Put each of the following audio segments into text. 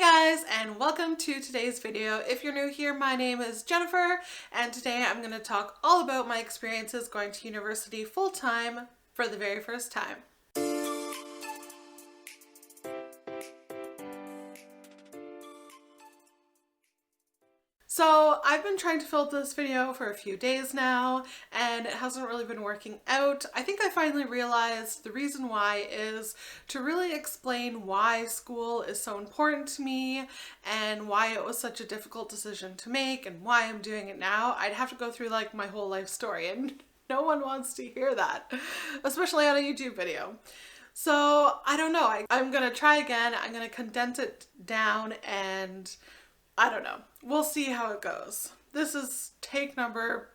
guys, and welcome to today's video. If you're new here, my name is Jennifer, and today I'm going to talk all about my experiences going to university full-time for the very first time. So I've been trying to film this video for a few days now and it hasn't really been working out. I think I finally realized the reason why is to really explain why school is so important to me and why it was such a difficult decision to make and why I'm doing it now. I'd have to go through like my whole life story and no one wants to hear that, especially on a YouTube video. So I don't know, I'm gonna try again. I'm gonna condense it down and I don't know. We'll see how it goes. This is take number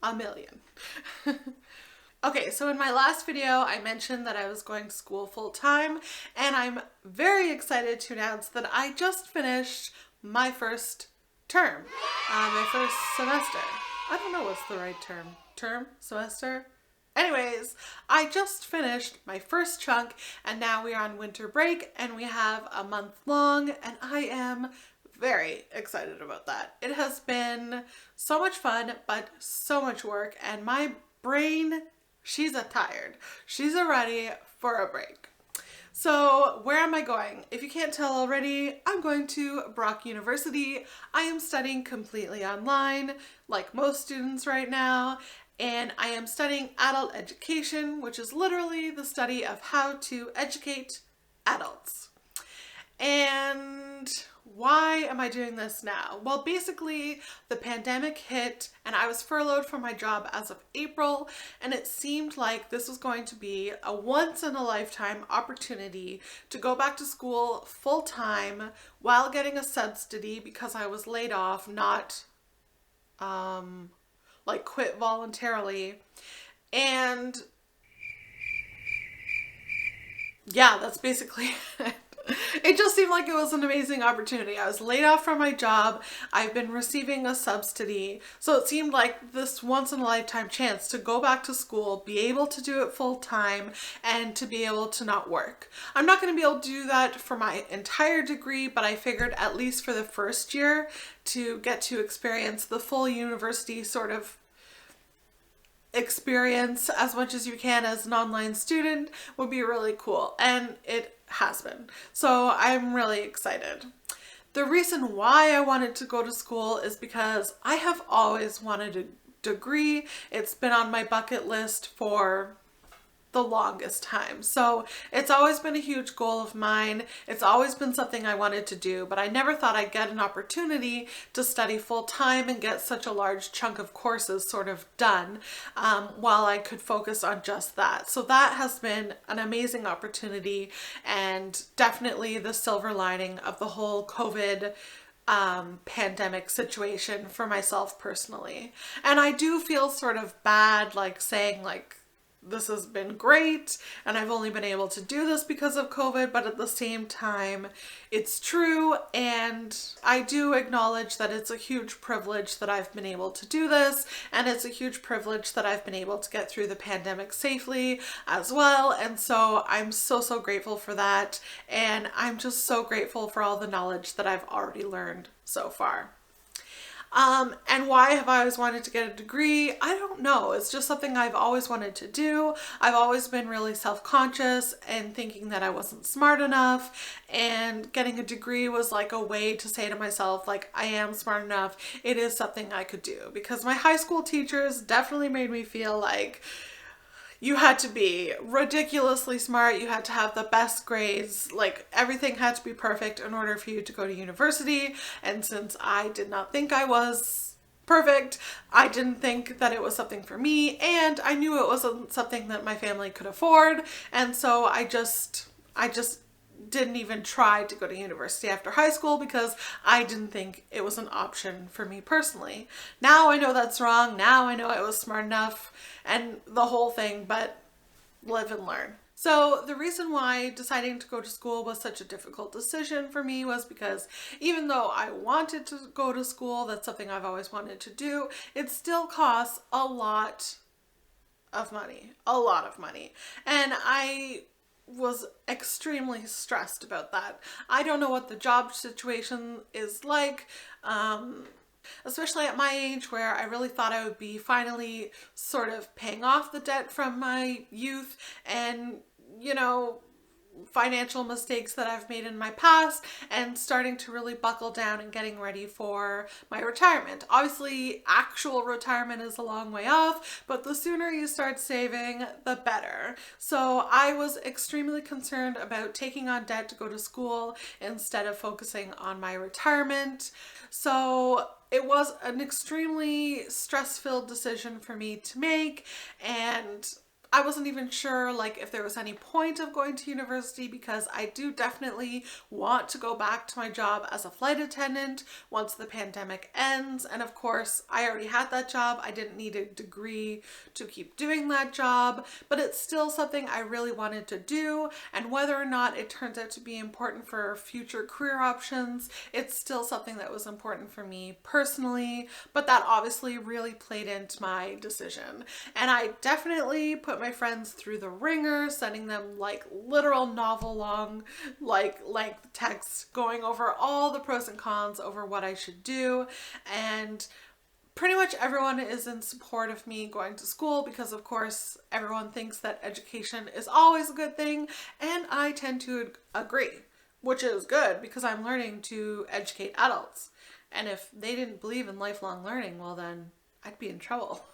a million. Okay, so in my last video, I mentioned that I was going to school full time, and I'm very excited to announce that I just finished my first term, my first semester. I don't know what's the right term. Term? Semester? Anyways, I just finished my first chunk, and now we are on winter break, and we have a month long, and I am very excited about that. It has been so much fun, but so much work, and my brain, she's tired. She's ready for a break. So where am I going? If you can't tell already, I'm going to Brock University. I am studying completely online, like most students right now, and I am studying adult education, which is literally the study of how to educate adults. And why am I doing this now? Well, basically the pandemic hit and I was furloughed from my job as of April, and it seemed like this was going to be a once in a lifetime opportunity to go back to school full time while getting a subsidy because I was laid off, not like quit voluntarily. And yeah, that's basically it. It just seemed like it was an amazing opportunity. I was laid off from my job. I've been receiving a subsidy. So it seemed like this once in a lifetime chance to go back to school, be able to do it full time, and to be able to not work. I'm not going to be able to do that for my entire degree, but I figured at least for the first year to get to experience the full university sort of experience as much as you can as an online student would be really cool, and it has been. So I'm really excited. The reason why I wanted to go to school is because I have always wanted a degree. It's been on my bucket list for the longest time. So it's always been a huge goal of mine. It's always been something I wanted to do, but I never thought I'd get an opportunity to study full time and get such a large chunk of courses sort of done while I could focus on just that. So that has been an amazing opportunity and definitely the silver lining of the whole COVID pandemic situation for myself personally. And I do feel sort of bad like saying like this has been great and I've only been able to do this because of COVID, but at the same time it's true, and I do acknowledge that it's a huge privilege that I've been able to do this, and it's a huge privilege that I've been able to get through the pandemic safely as well. And so I'm so grateful for that, and I'm just so grateful for all the knowledge that I've already learned so far. And why have I always wanted to get a degree? I don't know. It's just something I've always wanted to do. I've always been really self-conscious and thinking that I wasn't smart enough, and getting a degree was like a way to say to myself, like, I am smart enough. It is something I could do, because my high school teachers definitely made me feel like you had to be ridiculously smart, you had to have the best grades, like everything had to be perfect in order for you to go to university. And since I did not think I was perfect, I didn't think that it was something for me, and I knew it wasn't something that my family could afford. And so I just didn't even try to go to university after high school because I didn't think it was an option for me personally. Now I know that's wrong. Now I know I was smart enough and the whole thing, but live and learn. So the reason why deciding to go to school was such a difficult decision for me was because even though I wanted to go to school, that's something I've always wanted to do, it still costs a lot of money, a lot of money. And I was extremely stressed about that. I don't know what the job situation is like, especially at my age where I really thought I would be finally sort of paying off the debt from my youth and, you know, financial mistakes that I've made in my past and starting to really buckle down and getting ready for my retirement. Obviously, actual retirement is a long way off, but the sooner you start saving, the better. So I was extremely concerned about taking on debt to go to school instead of focusing on my retirement. So it was an extremely stress-filled decision for me to make, and I wasn't even sure like if there was any point of going to university because I do definitely want to go back to my job as a flight attendant once the pandemic ends. And of course, I already had that job. I didn't need a degree to keep doing that job, but it's still something I really wanted to do. And whether or not it turns out to be important for future career options, it's still something that was important for me personally, but that obviously really played into my decision. And I definitely put my friends through the ringer, sending them like literal novel long length texts going over all the pros and cons over what I should do. And pretty much everyone is in support of me going to school because of course everyone thinks that education is always a good thing, and I tend to agree, which is good because I'm learning to educate adults. And if they didn't believe in lifelong learning, well then I'd be in trouble.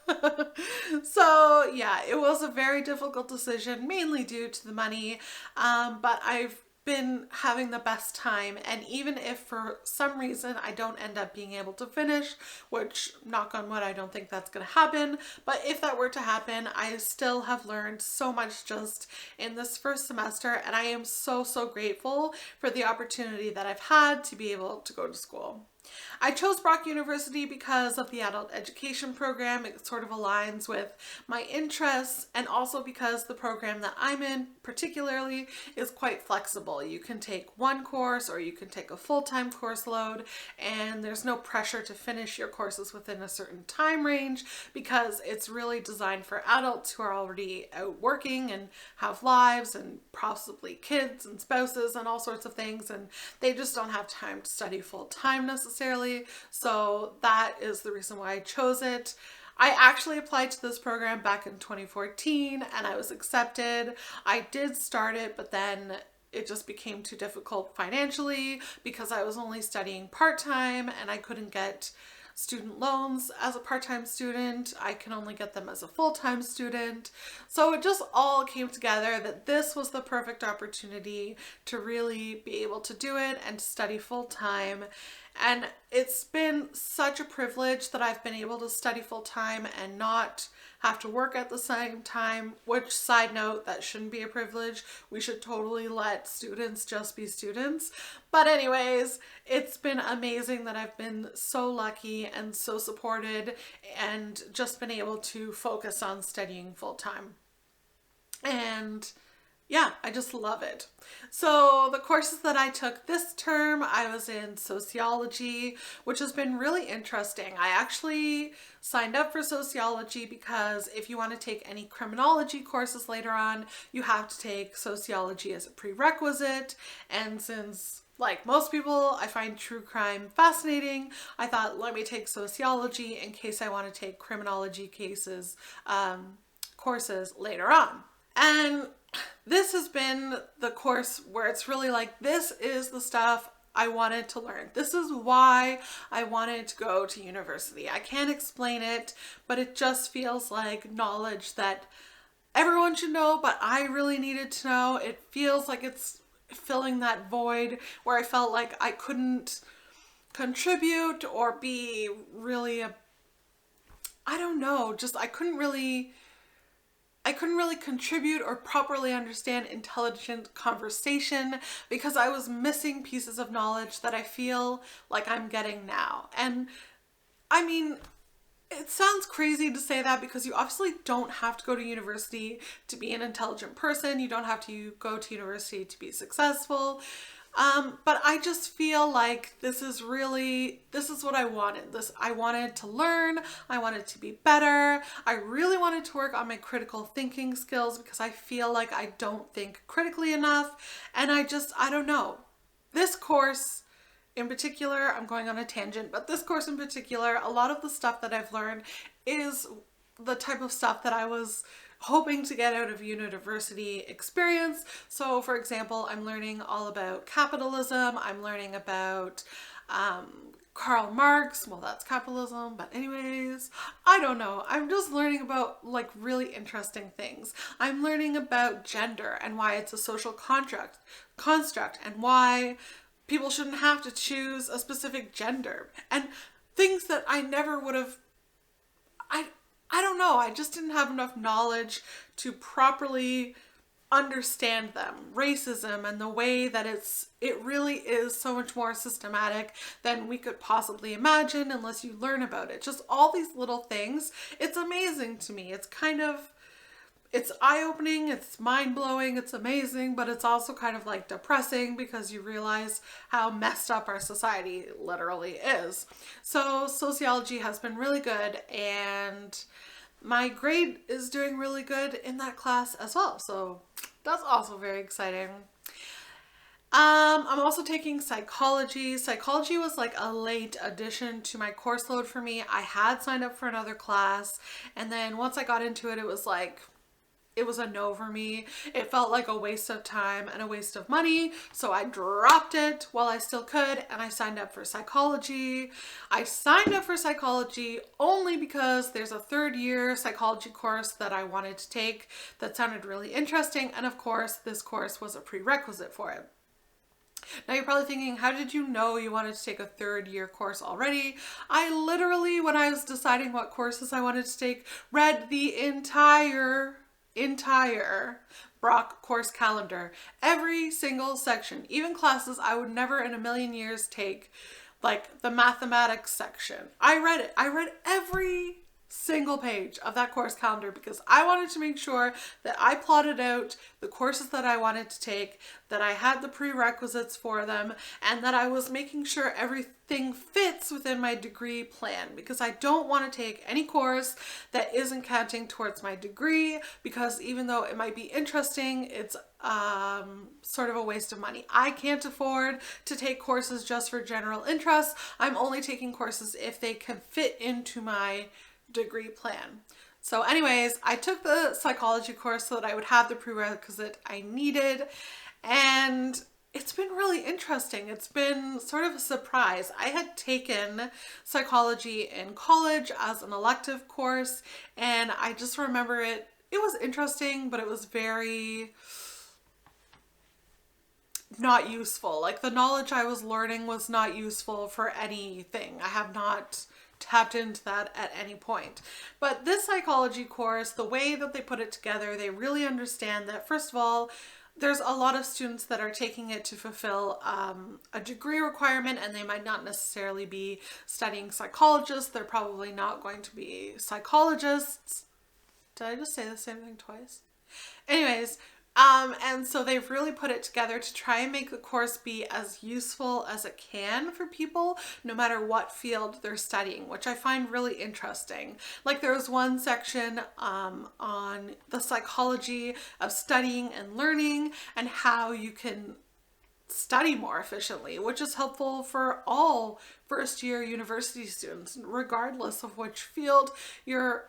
So yeah, it was a very difficult decision, mainly due to the money, but I've been having the best time. And even if for some reason I don't end up being able to finish, which knock on wood, I don't think that's going to happen, but if that were to happen, I still have learned so much just in this first semester, and I am so grateful for the opportunity that I've had to be able to go to school. I chose Brock University because of the adult education program. It sort of aligns with my interests, and also because the program that I'm in particularly is quite flexible. You can take one course or you can take a full-time course load, and there's no pressure to finish your courses within a certain time range because it's really designed for adults who are already out working and have lives and possibly kids and spouses and all sorts of things, and they just don't have time to study full-time necessarily. So that is the reason why I chose it. I actually applied to this program back in 2014 and I was accepted. I did start it, but then it just became too difficult financially because I was only studying part-time and I couldn't get student loans as a part-time student. I can only get them as a full-time student. So it just all came together that this was the perfect opportunity to really be able to do it and to study full-time. And it's been such a privilege that I've been able to study full-time and not have to work at the same time, which, side note, that shouldn't be a privilege. We should totally let students just be students. But anyways, it's been amazing that I've been so lucky and so supported and just been able to focus on studying full-time. And yeah, I just love it. So the courses that I took this term, I was in sociology, which has been really interesting. I actually signed up for sociology because if you want to take any criminology courses later on, you have to take sociology as a prerequisite. And since, like most people, I find true crime fascinating, I thought, let me take sociology in case I want to take criminology courses later on. And this has been the course where it's really like, this is the stuff I wanted to learn. This is why I wanted to go to university. I can't explain it, but it just feels like knowledge that everyone should know, but I really needed to know. It feels like it's filling that void where I felt like I couldn't contribute or be really I couldn't really contribute or properly understand intelligent conversation because I was missing pieces of knowledge that I feel like I'm getting now. And I mean, it sounds crazy to say that because you obviously don't have to go to university to be an intelligent person. You don't have to go to university to be successful. But I just feel like this is what I wanted. I wanted to learn. I wanted to be better. I really wanted to work on my critical thinking skills because I feel like I don't think critically enough. And I don't know. This course in particular, I'm going on a tangent, but this course in particular, a lot of the stuff that I've learned is the type of stuff that I was hoping to get out of university experience. So for example, I'm learning all about capitalism. I'm learning about Karl Marx. Well, that's capitalism, but anyways, I don't know. I'm just learning about like really interesting things. I'm learning about gender and why it's a social construct and why people shouldn't have to choose a specific gender and things that I never would have. I don't know. I just didn't have enough knowledge to properly understand them. Racism and the way that it really is so much more systematic than we could possibly imagine unless you learn about it. Just all these little things. It's amazing to me. It's eye-opening, it's mind-blowing, it's amazing, but it's also kind of like depressing because you realize how messed up our society literally is. So sociology has been really good, and my grade is doing really good in that class as well. So that's also very exciting. I'm also taking psychology. Psychology was like a late addition to my course load for me. I had signed up for another class, and then once I got into it, it was a no for me. It felt like a waste of time and a waste of money. So I dropped it while I still could, and I signed up for psychology. I signed up for psychology only because there's a 3rd-year psychology course that I wanted to take that sounded really interesting. And of course, this course was a prerequisite for it. Now you're probably thinking, how did you know you wanted to take a 3rd-year course already? I literally, when I was deciding what courses I wanted to take, read the entire Brock course calendar, every single section, even classes I would never in a million years take, like the mathematics section. I read it. I read every single page of that course calendar because I wanted to make sure that I plotted out the courses that I wanted to take, that I had the prerequisites for them, and that I was making sure everything fits within my degree plan, because I don't want to take any course that isn't counting towards my degree, because even though it might be interesting, it's sort of a waste of money. I can't afford to take courses just for general interest. I'm only taking courses if they can fit into my degree plan. So anyways, I took the psychology course so that I would have the prerequisite I needed, and it's been really interesting. It's been sort of a surprise. I had taken psychology in college as an elective course, and I just remember it was interesting, but it was very not useful. Like the knowledge I was learning was not useful for anything. I have not tapped into that at any point. But this psychology course, the way that they put it together, they really understand that, first of all, there's a lot of students that are taking it to fulfill a degree requirement, and they might not necessarily be studying psychologists. They're probably not going to be psychologists. Did I just say the same thing twice? Anyways, and so they've really put it together to try and make the course be as useful as it can for people, no matter what field they're studying, which I find really interesting. Like there was one section on the psychology of studying and learning and how you can study more efficiently, which is helpful for all first-year university students, regardless of which field you're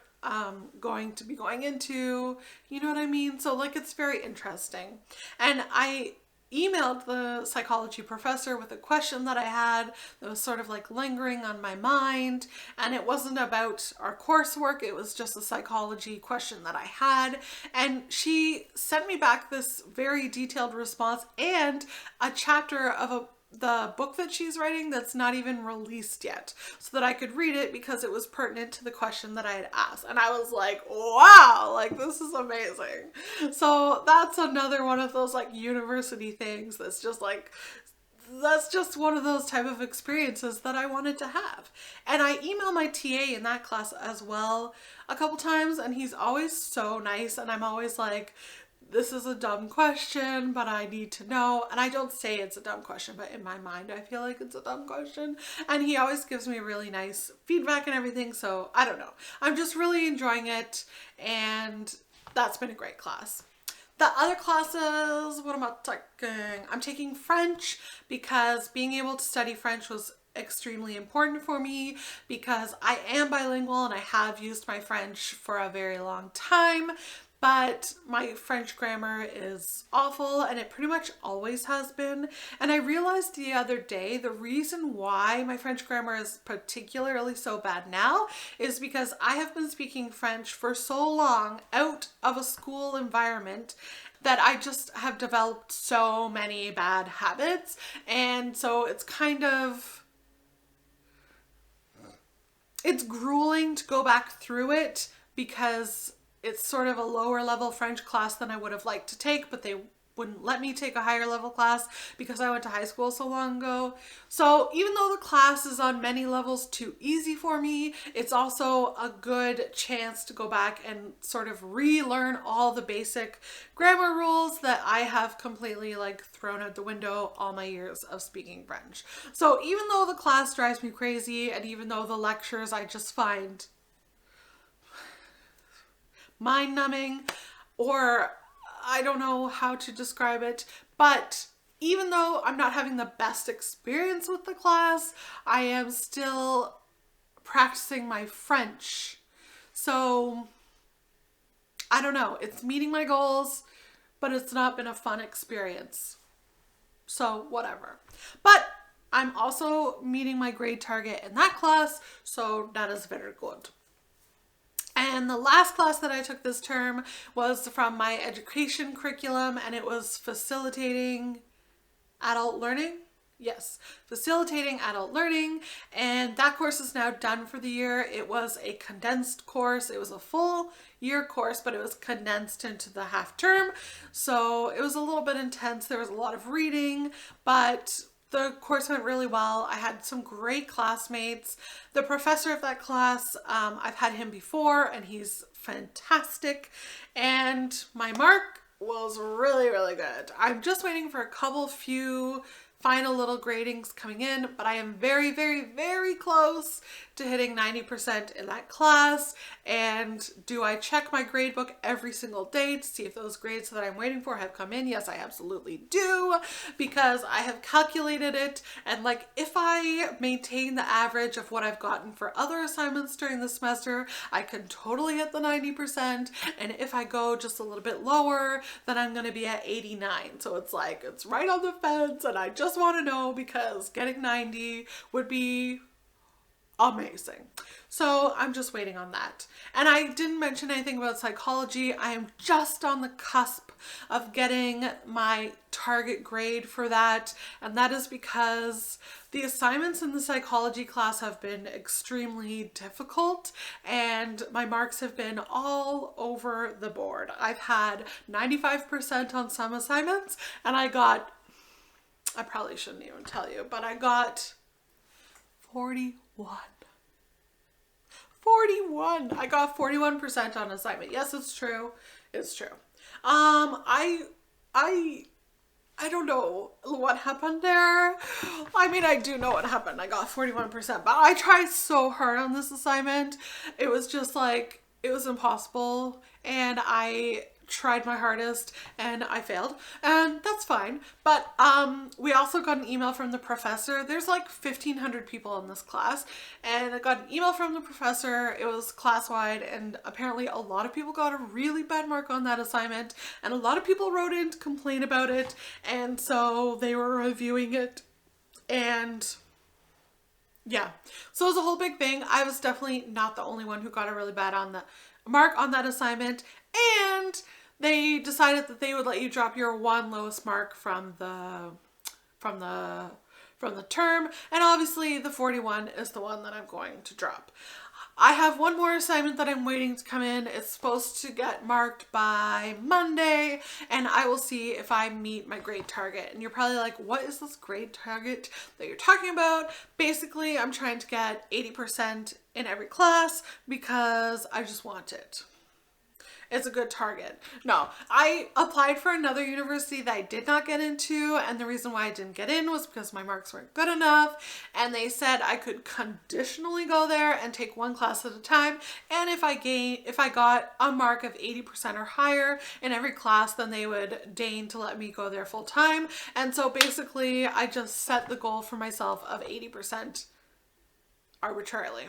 going to be going into, you know what I mean? So like, it's very interesting. And I emailed the psychology professor with a question that I had that was sort of like lingering on my mind, and it wasn't about our coursework, it was just a psychology question that I had, and she sent me back this very detailed response and a chapter of the book that she's writing that's not even released yet, so that I could read it because it was pertinent to the question that I had asked. And I was like, wow, like this is amazing. So that's another one of those like university things that's just one of those type of experiences that I wanted to have. And I emailed my TA in that class as well a couple times, and he's always so nice, and I'm always like, this is a dumb question, but I need to know. And I don't say it's a dumb question, but in my mind, I feel like it's a dumb question. And he always gives me really nice feedback and everything. So I don't know. I'm just really enjoying it. And that's been a great class. The other classes, what am I taking? I'm taking French because being able to study French was extremely important for me because I am bilingual and I have used my French for a very long time, but my French grammar is awful and it pretty much always has been. And I realized the other day the reason why my French grammar is particularly so bad now is because I have been speaking French for so long out of a school environment that I just have developed so many bad habits. And so it's grueling to go back through it because it's sort of a lower level French class than I would have liked to take, but they wouldn't let me take a higher level class because I went to high school so long ago. So even though the class is on many levels too easy for me, it's also a good chance to go back and sort of relearn all the basic grammar rules that I have completely thrown out the window all my years of speaking French. So even though the class drives me crazy and even though the lectures I just find mind-numbing, or I don't know how to describe it, but even though I'm not having the best experience with the class, I am still practicing my French. So I don't know, it's meeting my goals, but it's not been a fun experience. So whatever. But I'm also meeting my grade target in that class, so that is very good. And the last class that I took this term was from my education curriculum, and it was facilitating adult learning. Yes, facilitating adult learning. And that course is now done for the year. It was a condensed course. It was a full year course, but it was condensed into the half term. So it was a little bit intense. There was a lot of reading, but the course went really well. I had some great classmates. The professor of that class, I've had him before and he's fantastic. And my mark was really, really good. I'm just waiting for a few final little gradings coming in, but I am very, very, very close to hitting 90% in that class. And do I check my grade book every single day to see if those grades that I'm waiting for have come in? Yes, I absolutely do, because I have calculated it. And if I maintain the average of what I've gotten for other assignments during the semester, I can totally hit the 90%. And if I go just a little bit lower, then I'm going to be at 89. So it's right on the fence, and I just want to know because getting 90 would be amazing. So I'm just waiting on that. And I didn't mention anything about psychology. I am just on the cusp of getting my target grade for that. And that is because the assignments in the psychology class have been extremely difficult and my marks have been all over the board. I've had 95% on some assignments and I probably shouldn't even tell you, but I got 41. I got 41% on assignment. Yes, it's true. It's true. I don't know what happened there. I mean, I do know what happened. I got 41%, but I tried so hard on this assignment. It was just it was impossible. And I tried my hardest and I failed, and that's fine. But we also got an email from the professor. There's 1,500 people in this class, and I got an email from the professor. It was class-wide, and apparently a lot of people got a really bad mark on that assignment, and a lot of people wrote in to complain about it, and so they were reviewing it, and yeah, so it was a whole big thing. I was definitely not the only one who got a really bad mark on that assignment, and they decided that they would let you drop your one lowest mark from the term, and obviously the 41 is the one that I'm going to drop. I have one more assignment that I'm waiting to come in. It's supposed to get marked by Monday, and I will see if I meet my grade target. And you're probably like, what is this grade target that you're talking about? Basically, I'm trying to get 80% in every class because I just want it. is a good target. No, I applied for another university that I did not get into, and the reason why I didn't get in was because my marks weren't good enough, and they said I could conditionally go there and take one class at a time, and if I got a mark of 80% or higher in every class, then they would deign to let me go there full time. And so basically I just set the goal for myself of 80% arbitrarily.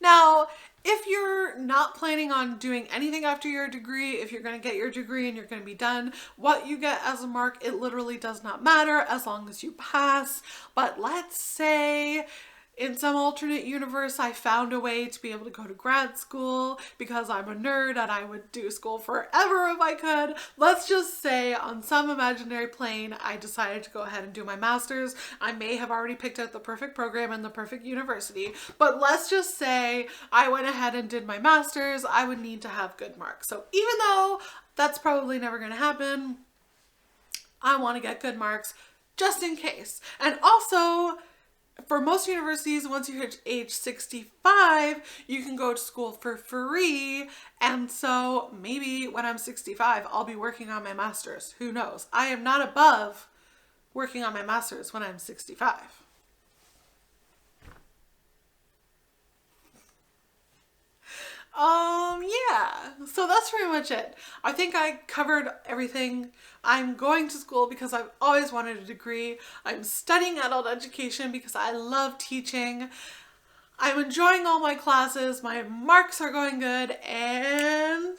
Now, if you're not planning on doing anything after your degree, if you're going to get your degree and you're going to be done, what you get as a mark, it literally does not matter as long as you pass. But let's say in some alternate universe, I found a way to be able to go to grad school because I'm a nerd and I would do school forever if I could. Let's just say on some imaginary plane, I decided to go ahead and do my master's. I may have already picked out the perfect program and the perfect university, but let's just say I went ahead and did my master's. I would need to have good marks. So even though that's probably never going to happen, I want to get good marks just in case. And also, for most universities, once you hit age 65, you can go to school for free. And so maybe when I'm 65, I'll be working on my master's. Who knows? I am not above working on my master's when I'm 65. Yeah, so that's pretty much it. I think I covered everything. I'm going to school because I've always wanted a degree. I'm studying adult education because I love teaching. I'm enjoying all my classes. My marks are going good, and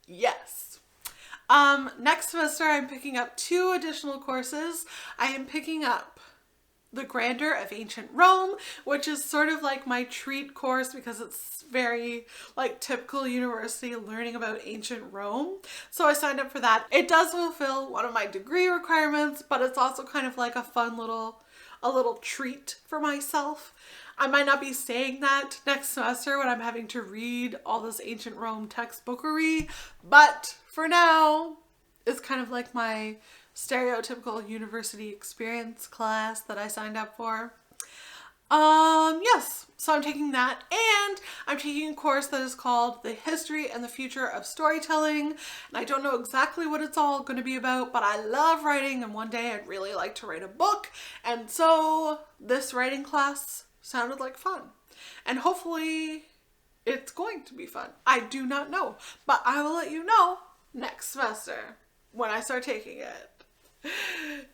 yes. Next semester I'm picking up 2 additional courses. I am picking up The Grandeur of Ancient Rome, which is sort of like my treat course because it's very like typical university learning about ancient Rome. So I signed up for that. It does fulfill one of my degree requirements, but it's also kind of like a fun little treat for myself. I might not be saying that next semester when I'm having to read all this ancient Rome textbookery, but for now, it's kind of like my stereotypical university experience class that I signed up for. Yes, so I'm taking that, and I'm taking a course that is called The History and the Future of Storytelling, and I don't know exactly what it's all going to be about, but I love writing, and one day I'd really like to write a book, and so this writing class sounded like fun, and hopefully it's going to be fun. I do not know, but I will let you know next semester when I start taking it.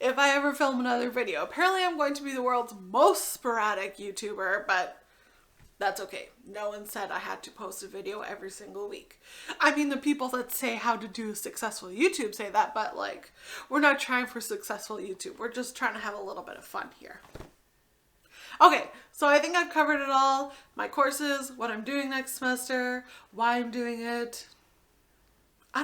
If I ever film another video. Apparently I'm going to be the world's most sporadic YouTuber, but that's okay. No one said I had to post a video every single week. I mean, the people that say how to do successful YouTube say that, but like, we're not trying for successful YouTube. We're just trying to have a little bit of fun here. Okay, so I think I've covered it all. My courses, what I'm doing next semester, why I'm doing it. I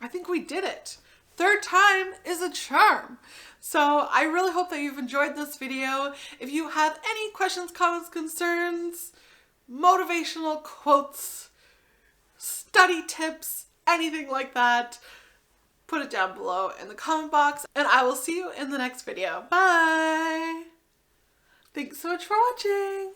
think we did it. Third time is a charm. So I really hope that you've enjoyed this video. If you have any questions, comments, concerns, motivational quotes, study tips, anything like that, put it down below in the comment box, and I will see you in the next video. Bye! Thanks so much for watching!